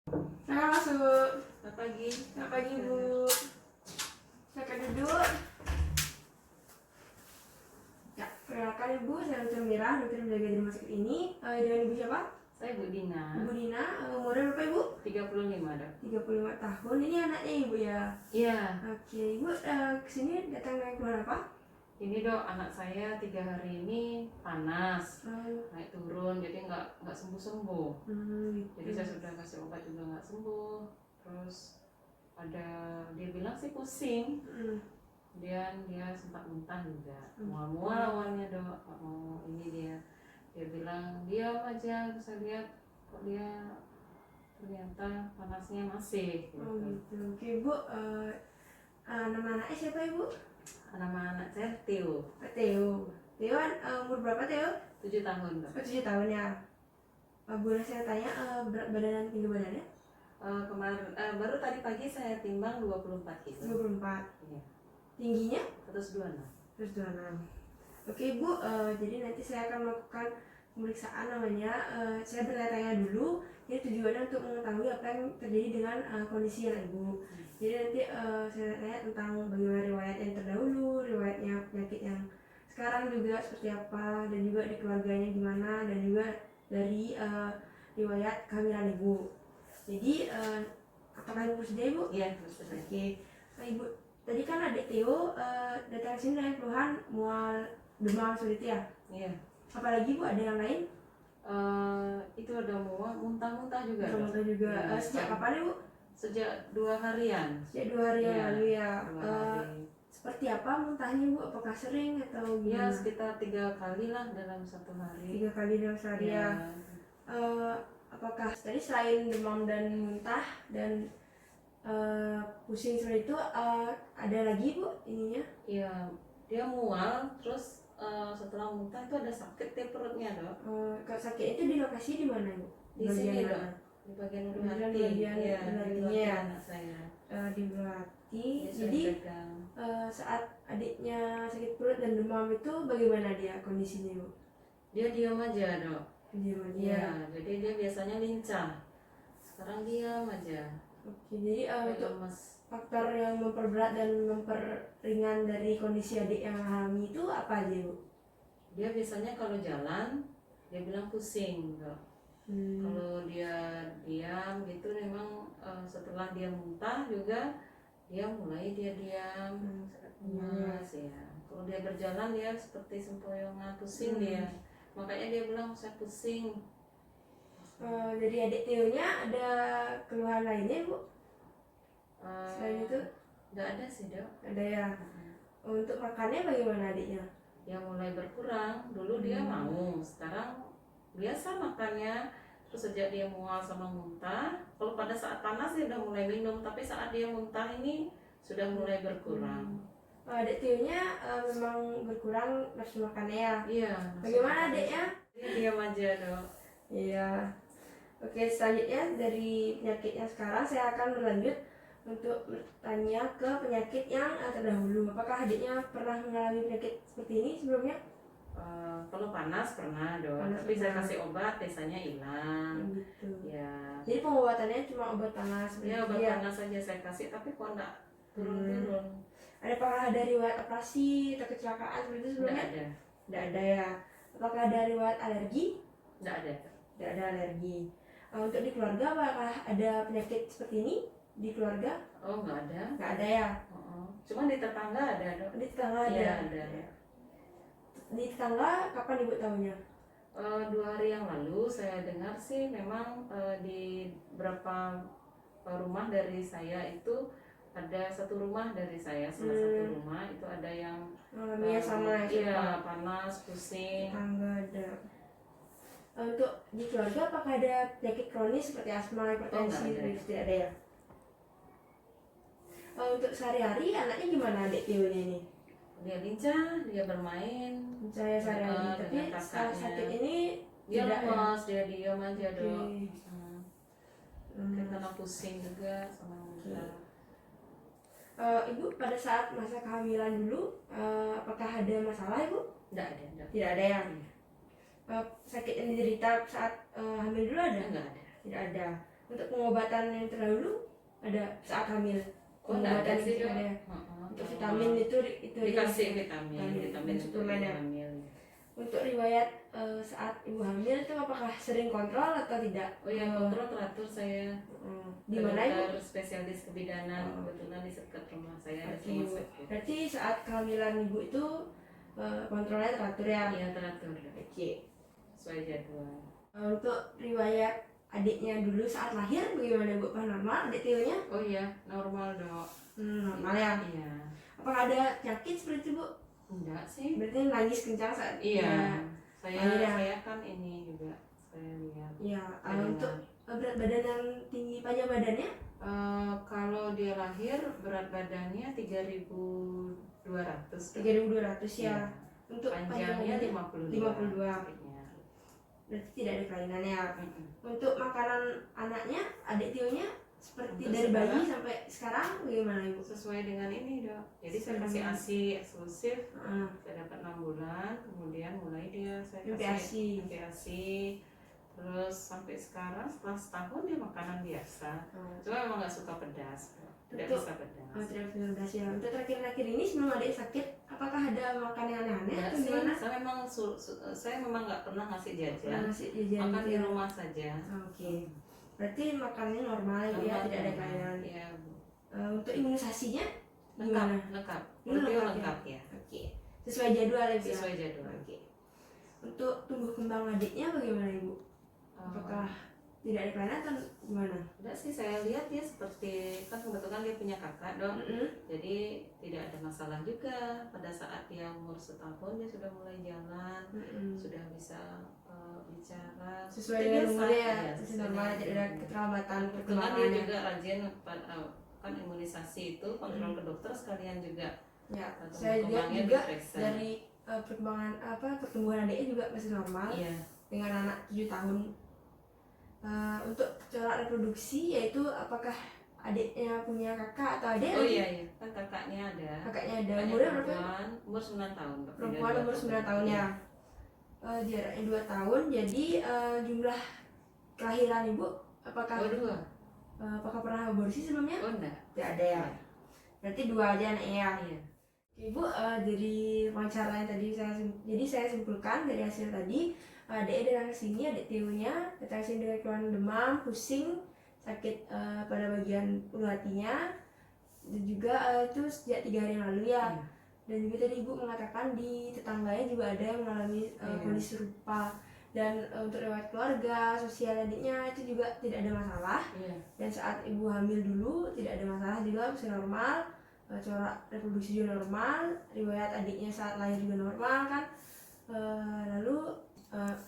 Saya masuk. Selamat pagi. Selamat pagi, Bu. Silakan duduk. Ya, perkenalkan Ibu, saya Dr. Mira, dokter menjaga di rumah sakit ini. Dengan Ibu siapa? Saya Bu Dina. Ibu Dina. Umurnya berapa Ibu? 35, Dok. 35 tahun. Ini anaknya Ibu ya? Iya. Oke, Ibu kesini datang dengan keluhan apa? Ini Dok, anak saya 3 hari ini panas, naik turun, jadi nggak sembuh. Gitu. Jadi saya sudah kasih obat juga nggak sembuh. Terus dia bilang sih pusing. Kemudian dia sempat muntah juga. Mual-mual awalnya Dok. Nggak mau ini dia bilang diam aja. Saya lihat kok dia ternyata panasnya masih. Gitu. Gitu. Oke, Ibu. Nama anaknya siapa Ibu? Nama anak saya Theo. Theo. Theo umur berapa Theo? 7 tahun Dok. 7 tahun ya. Boleh saya tanya berat badan dan tinggi badannya? Baru tadi pagi saya timbang 24 kilo. 24. Iya. Tingginya? 126. 126. Oke Ibu, jadi nanti saya akan melakukan pemeriksaan namanya. Saya bertanya dulu. Jadi tujuannya untuk mengetahui apa yang terjadi dengan kondisi yang Ibu. Jadi nanti saya tanya tentang bagaimana riwayat yang terdahulu, riwayatnya penyakit yang sekarang juga seperti apa, dan juga di keluarganya gimana, dan juga dari riwayat kehamilan Ibu. Jadi apakah Ibu bersedia Ibu? Iya, bersedia. Oke. Nah, Ibu, tadi kan adik Theo datang sini dengan keluhan mual, demam seperti itu ya? Iya. Apalagi Bu, ada yang lain? Itu ada muntah-muntah juga. Muntah juga. Ya, Sejak kapan Ibu? Sejak 2 harian. Sejak 2 hari yang Iya, lalu ya. 2 hari. Seperti apa muntahnya Bu? Apakah sering atau Ya, gimana? sekitar 3 kali lah dalam 1 hari. 3 kali dalam sehari ya. Apakah tadi selain demam dan muntah dan pusing seperti itu, ada lagi Bu ininya? Iya, dia mual, terus setelah muntah itu ada sakit di perutnya Dok. Kalau sakit itu di lokasi di mana Bu? Di sini Dok, di bagian ulu hati. Bagian Iya, ulu di hatinya hati ya? anak saya. Di ulu hati. Dia Jadi sering pegang. saat adiknya sakit perut dan demam itu bagaimana dia kondisinya Bu? Dia diam aja Dok. Diam aja. Iya, jadi dia biasanya lincah. Sekarang diam aja. Oke, jadi Kayak untuk lemas. faktor yang memperberat dan memperringan dari kondisi adik yang alami itu apa aja Bu? Dia biasanya kalau jalan dia bilang pusing Dok. Kalau dia diam gitu memang setelah dia muntah juga dia mulai diam, lemas ya. Kalau dia berjalan dia seperti sempoyongan, pusing dia. Makanya dia bilang saya pusing. Jadi adik Theo-nya ada keluhan lainnya Bu? Selain itu? Nggak ada sih Dok. Ada ya. Untuk makannya bagaimana adiknya? Ya mulai berkurang. Dulu dia mau, sekarang biasa makannya. Terus sejak dia mual sama muntah, kalau pada saat panas dia udah mulai minum, tapi saat dia muntah ini sudah mulai berkurang. Adik Theo-nya memang berkurang nafsu makannya ya? Iya. Bagaimana adiknya? Dia diam aja Dok. Iya. Oke, selanjutnya dari penyakitnya sekarang saya akan berlanjut untuk bertanya ke penyakit yang terdahulu. Apakah adiknya pernah mengalami penyakit seperti ini sebelumnya? Kalau panas pernah Dok, Panas tapi saya pernah. kasih obat biasanya hilang. Gitu. Ya. Jadi pengobatannya cuma obat panas. Ya obat Ya. panas saja saya kasih, tapi kok enggak turun-turun. Apakah ada riwayat operasi atau kecelakaan seperti itu Enggak sebelumnya? ada. Tidak ada ya. Apakah ada riwayat alergi? Enggak ada. Tidak ada alergi. Untuk di keluarga apakah ada penyakit seperti ini di keluarga? Oh enggak ada. Nggak ada ya. Cuma di tetangga ada Dok. Di tetangga ada. Iya ada. Di tetangga kapan Ibu tahunya? 2 hari yang lalu saya dengar sih memang di beberapa rumah dari saya itu ada satu rumah dari saya, salah satu rumah itu ada yang Alaminya sama ya? iya, panas, pusing. Tetangga ada. Untuk di keluarga apakah ada penyakit kronis seperti asma, hipertensi, nggak ada. seperti itu? Tidak ada ya? Untuk sehari-hari anaknya gimana adik Theo-nya ini? Dia lincah, dia bermain, Saya sehari-hari, tapi dengan setelah kakaknya. sakit ini dia tidak ya? lemas, dia diam aja Oke. Dok. Karena pusing juga sama muntah. Ibu pada saat masa kehamilan dulu apakah ada masalah Ibu? Enggak ada, enggak. Tidak ada ya? Sakit yang diderita saat hamil dulu ada? Enggak ada. Tidak ada. Untuk pengobatan yang terdahulu ada saat hamil. Oh, enggak ada sih, Dok. ada. Untuk vitamin itu dikasih vitamin suplemen ya. hamil. Untuk riwayat saat ibu hamil itu apakah sering kontrol atau tidak? Oh ya, kontrol teratur saya. Di mana ibu? Dokter spesialis kebidanan, kebetulan di dekat rumah saya ada rumah sakit. Berarti saat kehamilan ibu itu kontrolnya teratur ya? Iya, teratur. Oke. Sesuai jadwal. Untuk riwayat adiknya dulu saat lahir bagaimana Bu? Apa normal adik Tionya? Oh iya, normal, Dok. Normal ya? Iya. Apakah ada penyakit seperti itu Bu? Enggak sih. Berarti nangis kencang saat Iya. ya. Saya kan ini juga saya lihat. Iya. Untuk berat badan yang tinggi panjang badannya? Kalau dia lahir berat badannya 3.200. 3.200 ya. Untuk panjangnya 52. Berarti tidak ada kelainan ya. Untuk makanan anaknya, adik Tionya seperti Untuk dari bayi sekarang, sampai sekarang bagaimana Ibu? Sesuai dengan ini, Dok. Jadi saya kasih ASI eksklusif. Saya dapat 6 bulan, kemudian mulai saya kasih ASI. Terus sampai sekarang setelah setahun dia makanan biasa. Cuma memang nggak suka pedas. Tidak bisa pedas. Tidak bisa pedas ya. Untuk terakhir-terakhir ini sebelum adik sakit, apakah ada makan yang aneh-aneh atau gimana? Saya memang nggak pernah ngasih jajan. Makan di rumah saja. Oke. Berarti makannya normal ya, tidak ada kelainan. Iya. Untuk imunisasinya gimana? Lengkap. Lengkap ya. Oke. Sesuai jadwal ya. Sesuai jadwal. Oke. Untuk tumbuh kembang adiknya bagaimana Ibu? Apakah tidak ada kelainan atau gimana? Enggak sih, saya lihat dia seperti, kan kebetulan dia punya kakak, Dok. Jadi tidak ada masalah juga. Pada saat dia umur setahun dia sudah mulai jalan, sudah bisa bicara sesuai dengan umurnya, sesuai normal, tidak ada keterlambatan. Kebetulan dia juga rajin kan imunisasi itu, kontrol ke dokter sekalian juga. Ya, saya lihat juga dari perkembangan adiknya juga masih normal. Iya. Dengan anak 7 tahun. Untuk cara reproduksi yaitu apakah adiknya punya kakak atau adik? Oh iya, kan kakaknya ada. Umurnya berapa? Umur 9 tahun. Perempuan umur 9 tahun ya. Jaraknya 2 tahun, jadi jumlah kelahiran ibu apakah? Oh, 2. Apakah pernah aborsi sebelumnya? Oh enggak. Tidak ada ya. Berarti 2 aja anaknya. Iya. Ibu dari wawancara yang tadi saya simpulkan dari hasil tadi, adik datang ke sini, adik Tionya datang ke sini dengan keluhan demam, pusing, sakit pada bagian ulu hatinya, dan juga itu sejak 3 hari yang lalu ya. Dan juga tadi ibu mengatakan di tetangganya juga ada yang mengalami kondisi serupa. Dan untuk riwayat keluarga, sosial adiknya itu juga tidak ada masalah. Dan saat ibu hamil dulu tidak ada masalah juga, masih normal. Corak reproduksi juga normal, riwayat adiknya saat lahir juga normal kan. Lalu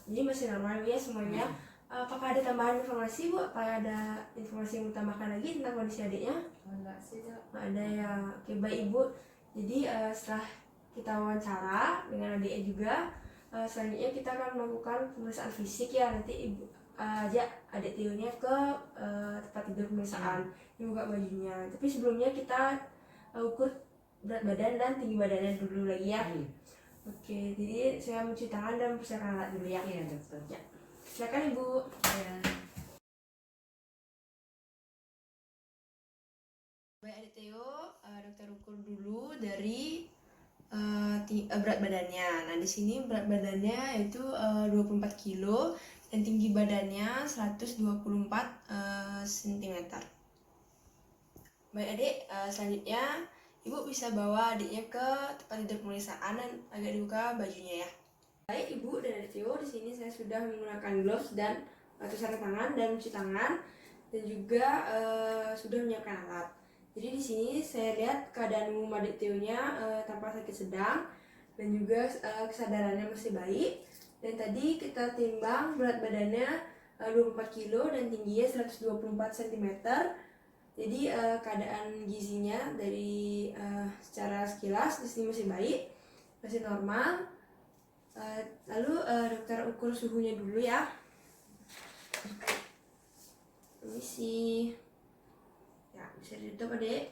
jadi masih normal ya semuanya. Apakah ada tambahan informasi Bu? Apakah ada informasi yang ditambahkan lagi tentang kondisi adiknya? Enggak sih, Dok. Ada ya. Oke, baik Ibu. Jadi setelah kita wawancara dengan adiknya juga, selanjutnya kita akan melakukan pemeriksaan fisik ya. Nanti Ibu ajak adik Tionya ke tempat tidur pemeriksaan. Dibuka bajunya. Tapi sebelumnya kita ukur berat badan dan tinggi badannya dulu lagi ya. Oke, jadi saya mencuci tangan dan mempersiapkan alat dulu ya. Iya, dokter. Ya. Silakan Ibu. Ya. Baik adik Theo, dokter ukur dulu dari berat badannya. Nah, di sini berat badannya itu 24 kilo dan tinggi badannya 124 cm. Baik adik, selanjutnya Ibu bisa bawa adiknya ke tempat tidur pemeriksaan dan agak dibuka bajunya ya. Baik Ibu dan adik Theo, di sini saya sudah menggunakan gloves dan sarung tangan dan mencuci tangan dan juga sudah menyiapkan alat. Jadi di sini saya lihat keadaan umum adik Tionya tanpa sakit sedang dan juga kesadarannya masih baik. Dan tadi kita timbang berat badannya 24 kilo dan tingginya 124 cm. Jadi keadaan gizinya dari secara sekilas di sini masih baik, masih normal. Lalu dokter ukur suhunya dulu ya. Permisi. Ya, bisa ditutup adik.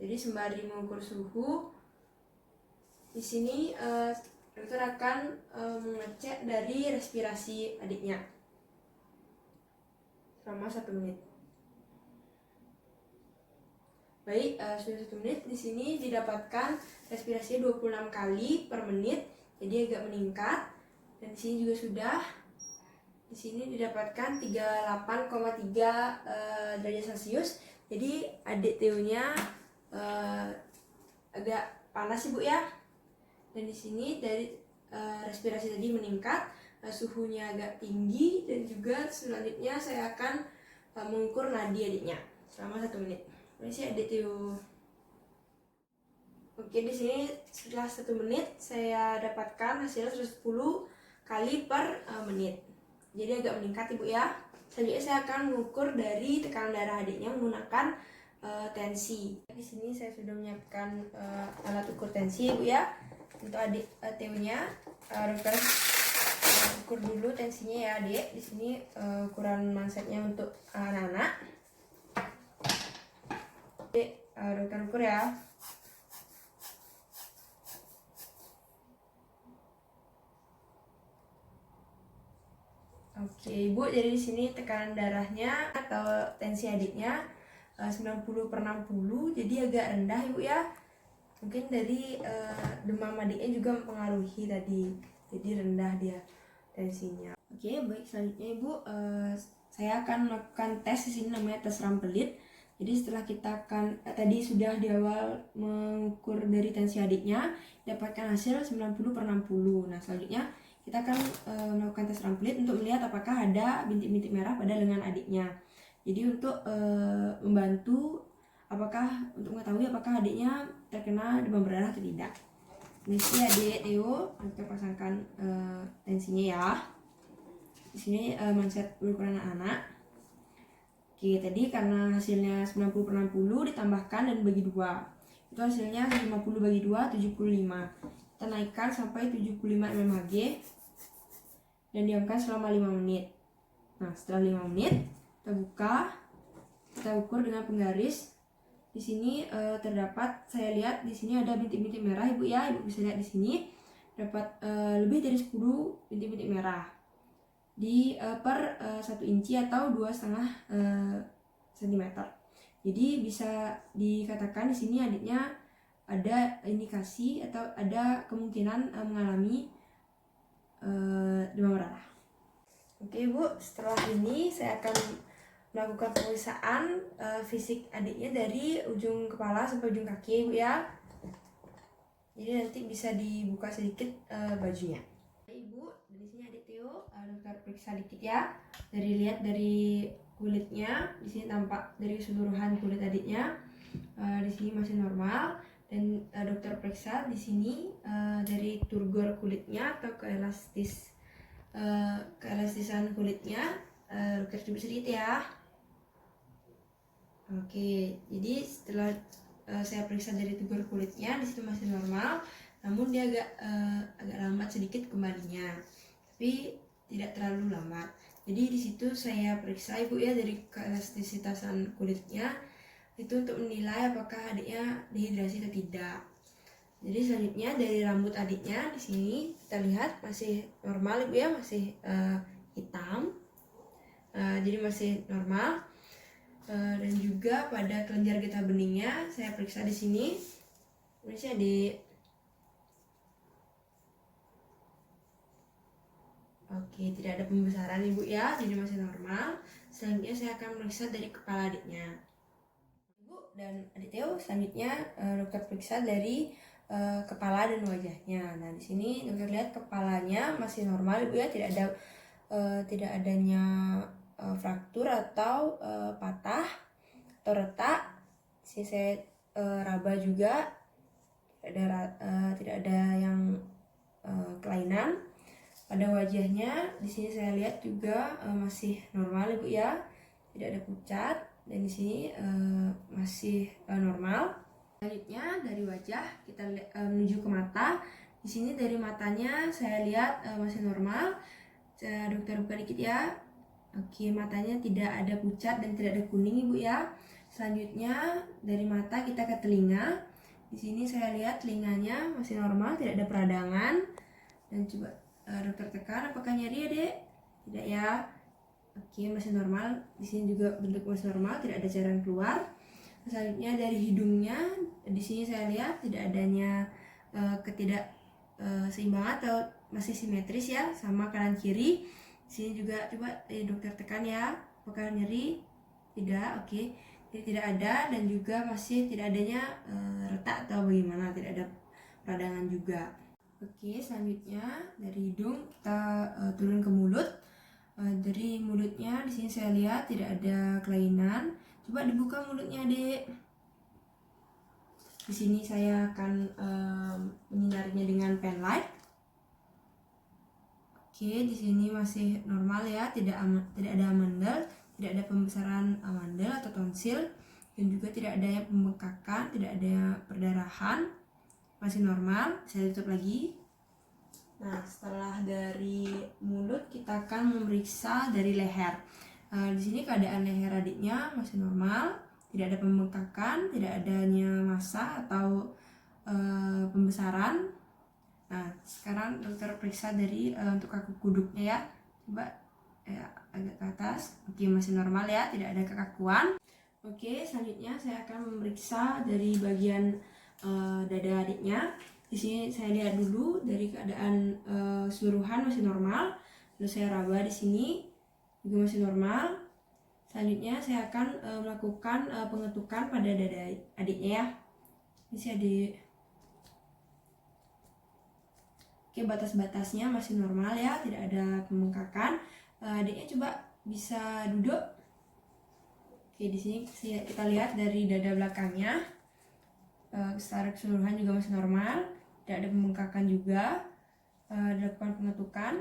Jadi sembari mengukur suhu, di sini dokter akan mengecek dari respirasi adiknya. selama 1 menit. Baik, sudah 1 menit. Di sini didapatkan respirasinya 26 kali per menit, jadi agak meningkat. Dan di sini juga sudah. Di sini didapatkan 38,3 derajat Celcius. Jadi adik Theo-nya agak panas Ibu ya. Dan di sini dari respirasi tadi meningkat, suhunya agak tinggi, dan juga selanjutnya saya akan mengukur nadi adiknya selama 1 menit. Ini sih adik Theo. Oke, di sini setelah 1 menit saya dapatkan hasilnya 110 kali per menit. Jadi agak meningkat Ibu ya. Selanjutnya saya akan mengukur dari tekanan darah adiknya menggunakan tensi. Di sini saya sudah menyiapkan alat ukur tensi Ibu ya. Untuk adik Theo-nya, dokter ukur dulu tensinya ya adik. Di sini ukuran mansetnya untuk anak-anak. Adik, dokter ukur ya. Oke Ibu, jadi di sini tekanan darahnya atau tensi adiknya 90/60, jadi agak rendah Ibu ya. Mungkin dari demam adiknya juga mempengaruhi tadi, jadi rendah dia tensinya. Oke, baik, selanjutnya Ibu, saya akan melakukan tes di sini, namanya tes rampelit. Jadi setelah kita akan tadi sudah di awal mengukur dari tensi adiknya, dapatkan hasil 90/60. Nah, selanjutnya kita akan melakukan tes rampelit untuk melihat apakah ada bintik-bintik merah pada lengan adiknya. Jadi untuk membantu untuk mengetahui apakah adiknya terkena demam berdarah atau tidak. Ini sih adik Theo, kita pasangkan tensinya ya. Di sini manset berukuran anak. Oke, tadi karena hasilnya 90/60 ditambahkan dan bagi 2. Itu hasilnya 50 bagi 2, 75. Kita naikkan sampai 75 mmHg dan diamkan selama 5 menit. Nah, setelah 5 menit kita buka, kita ukur dengan penggaris. Di sini terdapat, saya lihat di sini ada bintik-bintik merah Ibu ya. Ibu bisa lihat di sini dapat lebih dari 10 bintik-bintik merah di per 1 inci atau 2,5 cm. Jadi bisa dikatakan di sini adiknya ada indikasi atau ada kemungkinan mengalami demam berdarah. Oke Bu, setelah ini saya akan melakukan pemeriksaan fisik adiknya dari ujung kepala sampai ujung kaki Ibu ya. Jadi nanti bisa dibuka sedikit bajunya. Ibu, dari sini adik Theo, dokter periksa dikit ya. Lihat dari kulitnya, di sini tampak dari keseluruhan kulit adiknya. Di sini masih normal, dan dokter periksa di sini dari turgor kulitnya atau keelastisan kulitnya. Dokter coba sedikit ya. Oke, jadi setelah saya periksa dari turgor kulitnya, di situ masih normal, namun dia agak lambat sedikit kembalinya, tapi tidak terlalu lambat. Jadi di situ saya periksa Ibu ya dari keelastisitasan kulitnya itu untuk menilai apakah adiknya dehidrasi atau tidak. Jadi selanjutnya dari rambut adiknya di sini kita lihat masih normal Ibu ya, masih hitam, jadi masih normal. Dan juga pada kelenjar getah beningnya saya periksa di sini, ini sih adik. Oke, tidak ada pembesaran Ibu ya, jadi masih normal. Selanjutnya saya akan meriksa dari kepala adiknya. Ibu dan adik Theo, selanjutnya dokter periksa dari kepala dan wajahnya. Nah, di sini dokter lihat kepalanya masih normal Ibu ya, tidak adanya fraktur atau patah atau retak. Di sini saya raba juga, tidak ada yang kelainan. Pada wajahnya di sini saya lihat juga masih normal Ibu ya, tidak ada pucat, dan di sini masih normal. Selanjutnya dari wajah kita menuju ke mata. Di sini dari matanya saya lihat masih normal. Dokter buka dikit ya. Oke, matanya tidak ada pucat dan tidak ada kuning Ibu ya. Selanjutnya dari mata kita ke telinga. Di sini saya lihat telinganya masih normal, tidak ada peradangan. Dan coba dokter tekan, apakah nyeri ya Dek? Tidak ya. Oke, masih normal. Di sini juga bentuk masih normal, tidak ada cairan keluar. Selanjutnya dari hidungnya, di sini saya lihat tidak adanya ketidakseimbangan atau masih simetris ya, sama kanan kiri. Di sini juga coba dokter tekan ya, apakah nyeri? Tidak, oke. Jadi tidak ada, dan juga masih tidak adanya retak atau bagaimana, tidak ada peradangan juga. Oke, selanjutnya dari hidung kita turun ke mulut. Dari mulutnya di sini saya lihat tidak ada kelainan. Coba dibuka mulutnya, Dek. Di sini saya akan menyinarinya dengan pen light. Oke, di sini masih normal ya, tidak ada amandel, tidak ada pembesaran amandel atau tonsil, dan juga tidak ada pembengkakan, tidak ada perdarahan, masih normal. Saya tutup lagi. Nah, setelah dari mulut kita akan memeriksa dari leher. Di sini keadaan leher adiknya masih normal, tidak ada pembengkakan, tidak adanya massa atau pembesaran. Nah, sekarang dokter periksa dari untuk kaku kuduknya ya. Coba agak ke atas. Oke, masih normal ya, tidak ada kekakuan. Oke, selanjutnya saya akan memeriksa dari bagian dada adiknya. Di sini saya lihat dulu dari keadaan keseluruhan masih normal. Lalu saya raba di sini juga masih normal. Selanjutnya saya akan melakukan pengetukan pada dada adiknya ya. Ini sih adik. Oke, batas-batasnya masih normal ya, tidak ada pembengkakan. Adiknya coba bisa duduk. Oke, di sini kita lihat dari dada belakangnya secara keseluruhan juga masih normal, tidak ada pembengkakan juga. Dilakukan pengetukan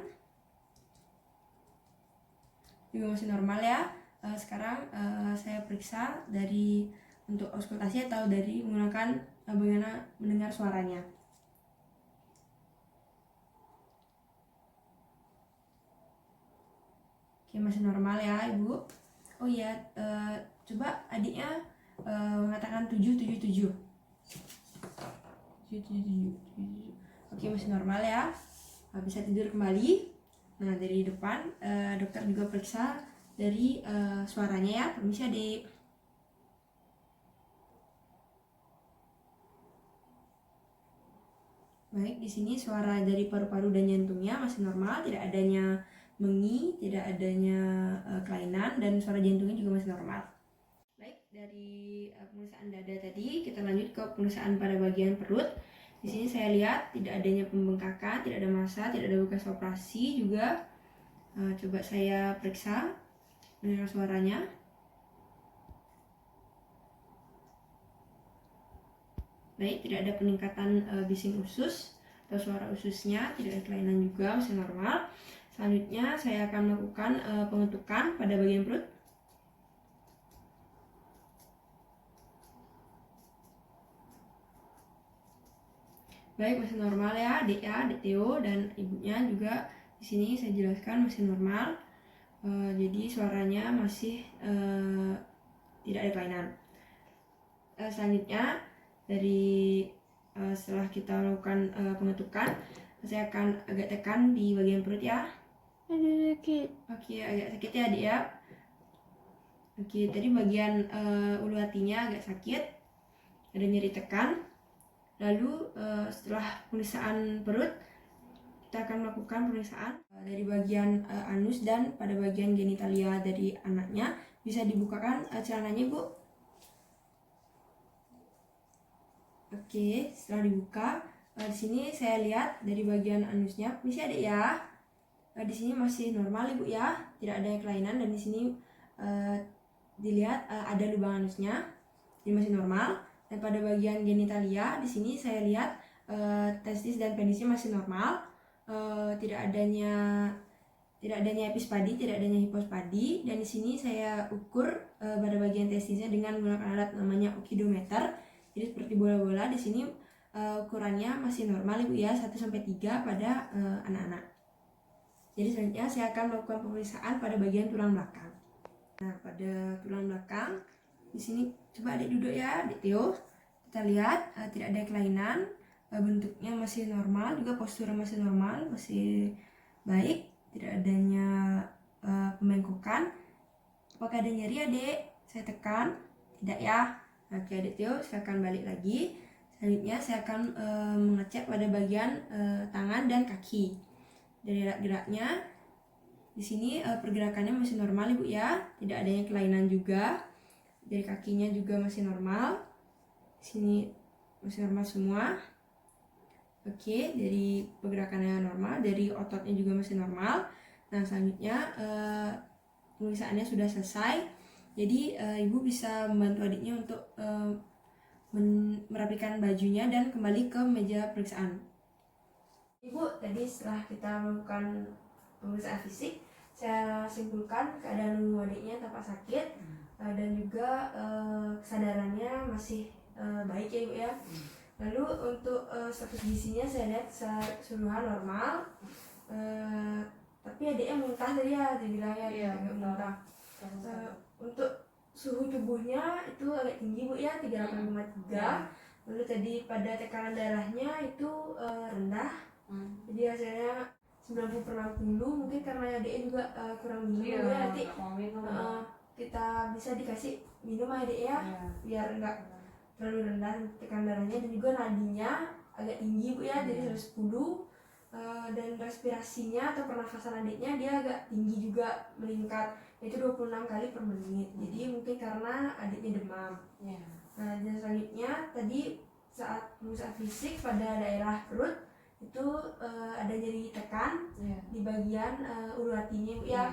juga masih normal ya. Sekarang saya periksa dari untuk auskultasi atau dari menggunakan bagaimana mendengar suaranya. Oke, masih normal ya Ibu. Oh iya, coba adiknya mengatakan 777. 777. Oke, masih normal ya. Bisa tidur kembali. Nah, dari depan dokter juga periksa dari suaranya ya. Permisi adik. Baik, di sini suara dari paru-paru dan jantungnya masih normal, tidak adanya mengi, tidak adanya kelainan, dan suara jantungnya juga masih normal. Baik, dari pemeriksaan dada tadi kita lanjut ke pemeriksaan pada bagian perut. Di sini saya lihat tidak adanya pembengkakan, tidak ada massa, tidak ada bekas operasi juga. Coba saya periksa mendengar suaranya. Baik, tidak ada peningkatan bising usus atau suara ususnya, tidak ada kelainan juga, masih normal. Selanjutnya saya akan melakukan pengetukan pada bagian perut. Baik, masih normal ya, adik Theo dan ibunya juga di sini saya jelaskan masih normal. Jadi suaranya masih tidak ada kelainan. Selanjutnya dari setelah kita melakukan pengetukan, saya akan agak tekan di bagian perut ya. Ada sakit. Oke, agak sakit ya adik ya. Oke, tadi bagian ulu hatinya agak sakit, ada nyeri tekan. Lalu setelah pemeriksaan perut, kita akan melakukan pemeriksaan dari bagian anus dan pada bagian genitalia dari anaknya. Bisa dibukakan celananya, Bu. Oke, setelah dibuka, di sini saya lihat dari bagian anusnya, bisa ada ya. Di sini masih normal, Ibu ya, tidak ada kelainan, dan di sini dilihat ada lubang anusnya, jadi masih normal. Dan pada bagian genitalia, di sini saya lihat testis dan penisnya masih normal, tidak adanya epispadi, tidak adanya hipospadi. Dan di sini saya ukur pada bagian testisnya dengan menggunakan alat namanya okidometer. Jadi seperti bola-bola. Di sini ukurannya masih normal Ibu ya, 1 sampai 3 pada anak-anak. Jadi selanjutnya saya akan melakukan pemeriksaan pada bagian tulang belakang. Nah, pada tulang belakang di sini coba adik duduk ya, adik Theo. Kita lihat tidak ada kelainan, bentuknya masih normal, juga postur masih normal, masih baik, tidak adanya pembengkokan tekan. Apakah ada nyeri adik? Saya tekan. Tidak ya. Oke adik Tio, silakan balik lagi. Selanjutnya saya akan mengecek pada bagian tangan dan kaki. Dari gerak-geraknya, di sini pergerakannya masih normal ibu ya, tidak ada yang kelainan juga. Dari kakinya juga masih normal. Di sini masih normal semua. Oke, dari pergerakannya normal, dari ototnya juga masih normal. Nah selanjutnya pemeriksaannya sudah selesai. Jadi ibu bisa membantu adiknya untuk merapikan bajunya dan kembali ke meja periksaan. Ibu, tadi setelah kita melakukan pemeriksaan fisik, saya simpulkan keadaan adiknya tampak sakit dan juga kesadarannya masih baik ya ibu ya. Lalu untuk status gizinya saya lihat keseluruhan normal, tapi adiknya muntah tadi ya, dibilang ya muntah. Untuk suhu tubuhnya itu agak tinggi bu ya, 38,3. Lalu tadi pada tekanan darahnya itu rendah. Jadi hasilnya 90/60, mungkin karena adiknya juga kurang minum ya, nanti kita bisa dikasih minum adik ya, biar enggak terlalu rendah tekanan darahnya. Dan juga nadinya agak tinggi bu ya, jadi 110. Dan respirasinya atau pernafasan adiknya dia agak tinggi juga, meningkat, yaitu 26 kali per menit. Jadi mungkin karena adiknya demam. Nah dan selanjutnya tadi saat pemeriksaan fisik pada daerah perut itu ada nyeri tekan di bagian ulu hatinya bu ya.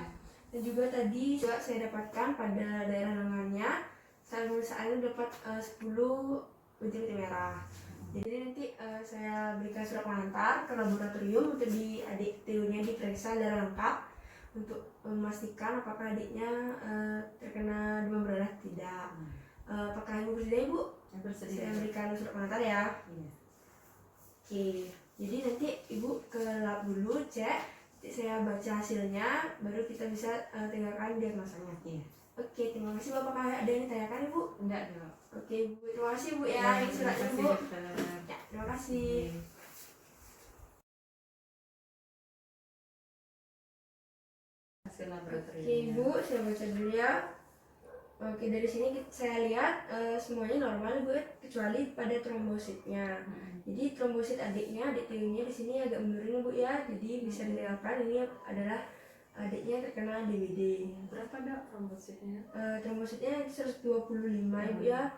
Dan juga tadi juga saya dapatkan pada daerah lengannya saat pemeriksaan dapat 10 bintik merah. Jadi nanti saya berikan surat pengantar ke laboratorium untuk adik Tio-nya diperiksa secara lengkap untuk memastikan apakah adiknya terkena demam berdarah tidak. Apakah ibu bersedia ibu? Bersedia. Saya berikan surat pengantar ya. Oke. Jadi nanti ibu ke lab dulu cek, saya baca hasilnya, baru kita bisa tinggalkan diagnosanya. Oke, terima kasih bu. Apakah ada yang ditanyakan ibu? Enggak dong. Oke bu, terima kasih bu ya. Ini suratnya bu. Ya, terima kasih. Hasil laboratorium. Oke bu, saya baca dulu ya. Oke, dari sini saya lihat semuanya normal bu, kecuali pada trombositnya. Jadi trombosit adiknya, adik Tio-nya di sini agak menurun bu ya. Jadi bisa dilihatkan ini adalah adiknya terkena DBD. Berapa dok trombositnya? Trombositnya 125 ibu ya.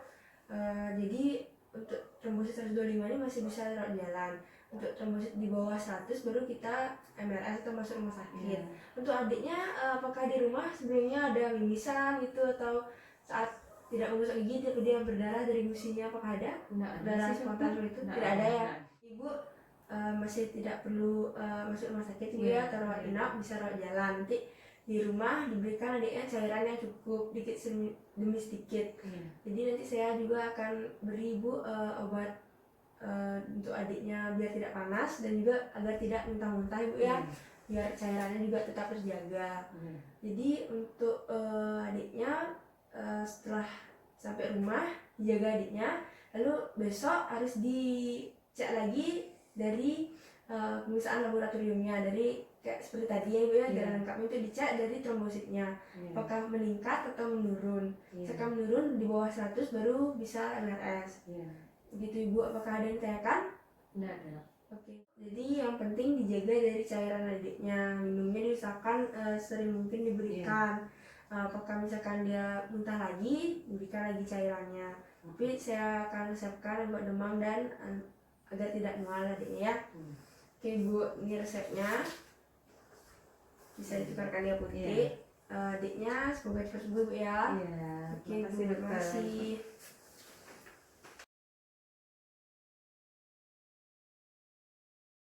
Jadi untuk trombosit 125 ini masih bisa rawat jalan. Untuk trombosit di bawah 100 baru kita MRS atau masuk rumah sakit. Untuk adiknya apakah di rumah sebelumnya ada mimisan gitu, atau saat tidak menggosok gigi dia berdarah dari gusinya, apakah ada? Darah spontan seperti itu? Tidak ada ya. Ibu masih tidak perlu masuk rumah sakit ibu ya, atau rawat inap, bisa rawat jalan. Nanti di rumah diberikan adiknya cairan yang cukup dikit demi sedikit. Jadi nanti saya juga akan beri ibu obat untuk adiknya biar tidak panas dan juga agar tidak muntah-muntah ibu ya, biar cairannya juga tetap terjaga. Jadi untuk adiknya setelah sampai rumah dijaga adiknya, lalu besok harus dicek lagi dari pemeriksaan laboratoriumnya, dari kayak seperti tadi ya ibu ya, darah lengkapnya itu dicek dari trombositnya apakah meningkat atau menurun. Sekarang menurun di bawah 100 baru bisa MRS. Begitu ibu. Apakah ada yang ditanyakan? Tidak ada. Oke. Jadi yang penting dijaga dari cairan adiknya, minumnya diusahakan sering mungkin diberikan. Apakah misalkan dia muntah lagi, diberikan lagi cairannya. Tapi saya akan resepkan obat demam dan agar tidak mual adiknya ya. Oke bu, ini resepnya. Bisa ditukarkan dia putih. Adiknya semoga cepat sembuh bu ya. Oke, Oke bu, terima kasih.